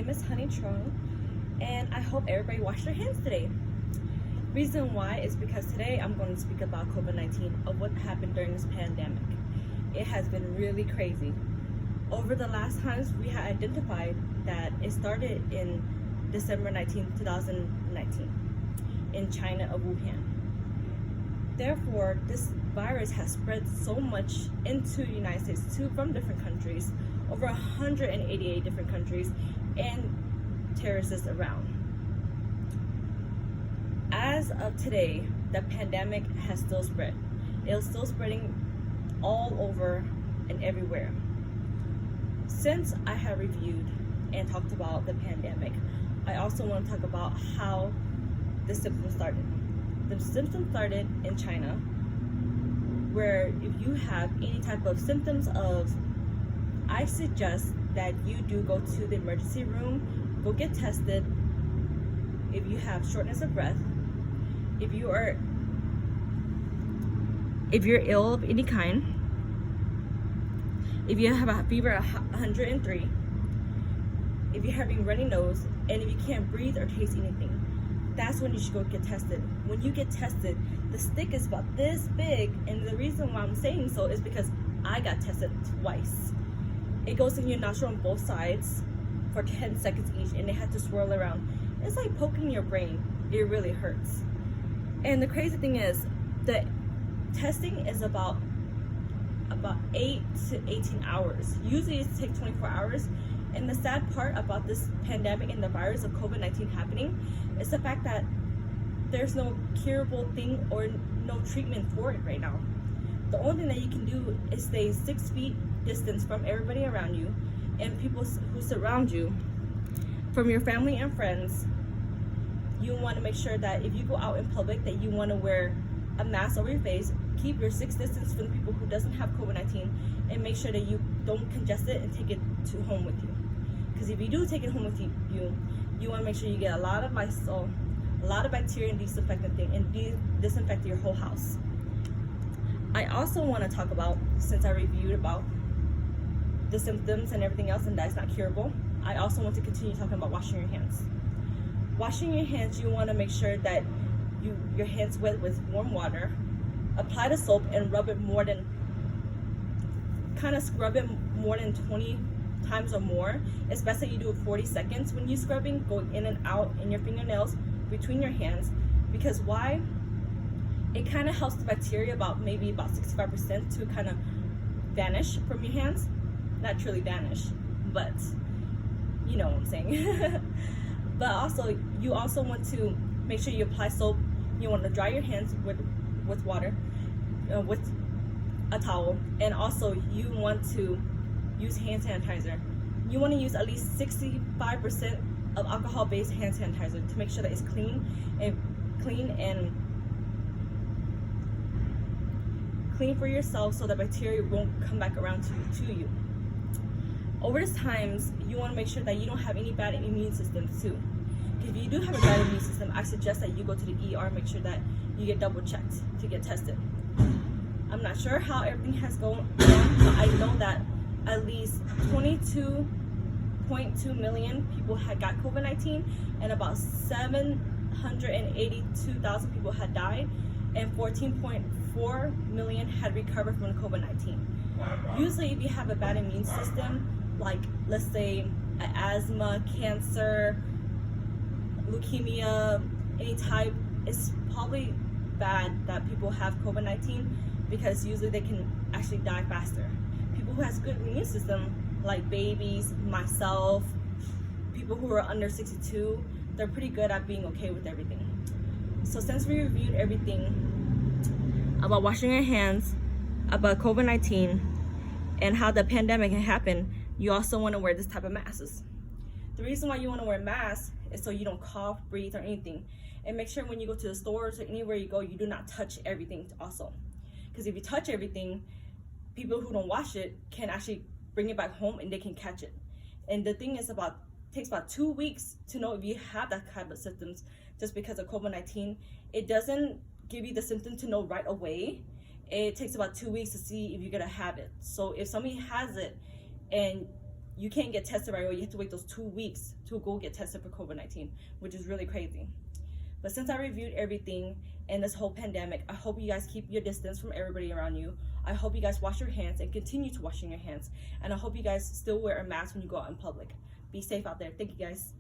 name is Honey Trung, and I hope everybody washed their hands today. Reason why is because today I'm going to speak about COVID-19, of what happened during this pandemic. It has been really crazy. Over the last times, we had identified that it started in December 19, 2019 in China of Wuhan. Therefore, this virus has spread so much into the United States from different countries, over 188 different countries, and terrorists around. As of today, the pandemic has still spread. It's still spreading all over and everywhere. Since I have reviewed and talked about the pandemic, I also want to talk about how the symptoms started. The symptoms started in China, where if you have any type of symptoms I suggest that you do go to the emergency room, go get tested. If you have shortness of breath, if you're ill of any kind, if you have a fever of 103, if you're having runny nose, and if you can't breathe or taste anything, that's when you should go get tested. When you get tested, the stick is about this big, and the reason why I'm saying so is because I got tested twice. It goes in your nostril on both sides for 10 seconds each, and they had to swirl around. It's like poking your brain. It really hurts. And the crazy thing is, the testing is about 8 to 18 hours. Usually it takes 24 hours. And the sad part about this pandemic and the virus of COVID-19 happening is the fact that there's no curable thing or no treatment for it right now. The only thing that you can do is stay 6 feet distance from everybody around you and people who surround you, from your family and friends. You want to make sure that if you go out in public that you want to wear a mask over your face, keep your 6 distance from people who doesn't have COVID-19, and make sure that you don't congest it and take it to home with you. Because if you do take it home with you want to make sure you get a lot of Lysol, a lot of bacteria and disinfectant thing, and disinfect your whole house. I also want to talk about, since I reviewed about the symptoms and everything else and that's not curable, I also want to continue talking about washing your hands. Washing your hands, you want to make sure that your hands wet with warm water. Apply the soap and scrub it more than 20 times or more. It's best that you do it 40 seconds when you're scrubbing, going in and out in your fingernails between your hands. Because why? It kind of helps the bacteria maybe about 65% to kind of vanish from your hands. Not truly vanish, but you know what I'm saying. But also, you also want to make sure you apply soap. You want to dry your hands with water, with a towel, and also you want to use hand sanitizer. You want to use at least 65% of alcohol-based hand sanitizer to make sure that it's clean for yourself, so that bacteria won't come back around to you. Over the times, you want to make sure that you don't have any bad immune systems too. If you do have a bad immune system, I suggest that you go to the ER, make sure that you get double checked to get tested. I'm not sure how everything has gone on, but I know that at least 22.2 million people had got COVID-19, and about 782,000 people had died, and 14.4 million had recovered from COVID-19. Usually, if you have a bad immune system, like let's say asthma, cancer, leukemia, any type, it's probably bad that people have COVID-19, because usually they can actually die faster. People who has good immune system, like babies, myself, people who are under 62, they're pretty good at being okay with everything. So since we reviewed everything about washing your hands, about COVID-19, and how the pandemic can happen, you also want to wear this type of masks. The reason why you want to wear masks is so you don't cough, breathe, or anything. And make sure when you go to the stores or anywhere you go, you do not touch everything also. Because if you touch everything, people who don't wash it can actually bring it back home and they can catch it. And the thing is, takes about 2 weeks to know if you have that kind of symptoms. Just because of COVID-19, it doesn't give you the symptom to know right away. It takes about 2 weeks to see if you're gonna have it. So if somebody has it and you can't get tested right away. You have to wait those 2 weeks to go get tested for COVID-19, which is really crazy. But since I reviewed everything in this whole pandemic, I hope you guys keep your distance from everybody around you. I hope you guys wash your hands and continue to washing your hands. And I hope you guys still wear a mask when you go out in public. Be safe out there. Thank you guys.